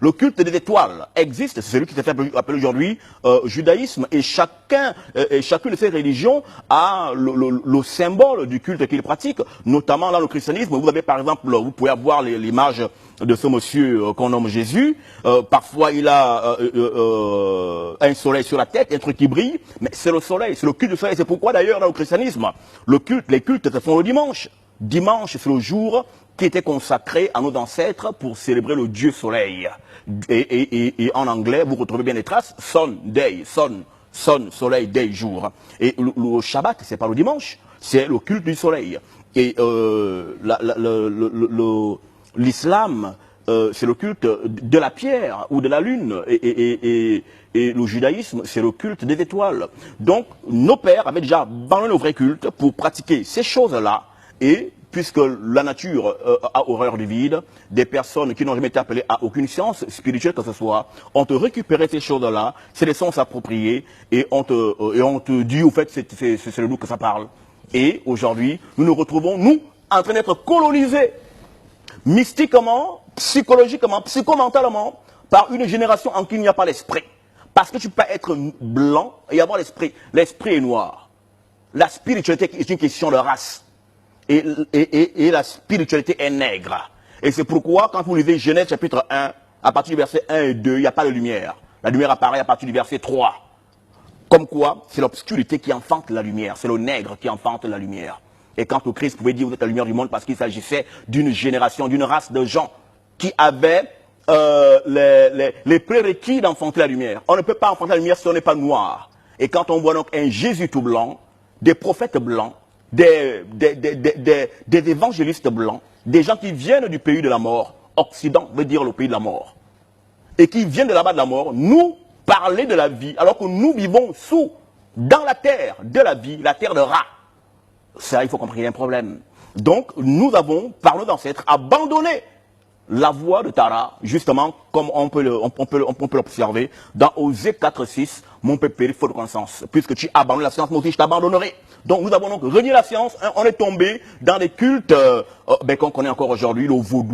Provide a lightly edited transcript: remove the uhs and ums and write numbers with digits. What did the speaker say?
Le culte des étoiles existe, c'est celui qui s'est appelé aujourd'hui judaïsme, et chacune de ces religions a le symbole du culte qu'il pratique, notamment dans le christianisme. Vous avez par exemple, vous pouvez avoir l'image de ce monsieur qu'on nomme Jésus. Parfois il a un soleil sur la tête, un truc qui brille, mais c'est le soleil, c'est le culte du soleil. C'est pourquoi d'ailleurs dans le christianisme, les cultes se font le dimanche. Dimanche, c'est le jour qui était consacré à nos ancêtres pour célébrer le Dieu soleil. Et en anglais, vous retrouvez bien les traces, Sunday, sun, soleil, day, jour. Et le Shabbat, c'est pas le dimanche, c'est le culte du soleil. Et l'islam, c'est le culte de la pierre ou de la lune. Et le judaïsme, c'est le culte des étoiles. Donc, nos pères avaient déjà abandonné le vrai culte pour pratiquer ces choses-là. Et puisque la nature a horreur du vide, des personnes qui n'ont jamais été appelées à aucune science spirituelle que ce soit, ont récupéré ces choses-là, c'est les sens appropriés, et on te dit, au fait, c'est le nous que ça parle. Et aujourd'hui, nous nous retrouvons, nous, en train d'être colonisés, mystiquement, psychologiquement, psychomentalement, par une génération en qui il n'y a pas l'esprit. Parce que tu peux être blanc et avoir l'esprit. L'esprit est noir. La spiritualité est une question de race. Et la spiritualité est nègre. Et c'est pourquoi, quand vous lisez Genèse chapitre 1, à partir du verset 1 et 2, il n'y a pas de lumière. La lumière apparaît à partir du verset 3. Comme quoi, c'est l'obscurité qui enfante la lumière. C'est le nègre qui enfante la lumière. Et quand le Christ pouvait dire vous êtes la lumière du monde, parce qu'il s'agissait d'une génération, d'une race de gens qui avaient les prérequis d'enfanter la lumière. On ne peut pas enfanter la lumière si on n'est pas noir. Et quand on voit donc un Jésus tout blanc, des prophètes blancs, des évangélistes blancs, des gens qui viennent du pays de la mort, Occident veut dire le pays de la mort, et qui viennent de là-bas de la mort, nous parler de la vie, alors que nous vivons dans la terre de la vie, la terre de Ra. Ça, il faut comprendre qu'il y a un problème. Donc, nous avons, par nos ancêtres, abandonné la voie de Tara, justement, comme on peut l'observer, dans Osée 4.6, mon peuple périt faute de connaissance. Puisque tu abandonnes la science, moi aussi je t'abandonnerai. Donc nous avons donc renié la science, on est tombé dans des cultes qu'on connaît encore aujourd'hui, le vaudou.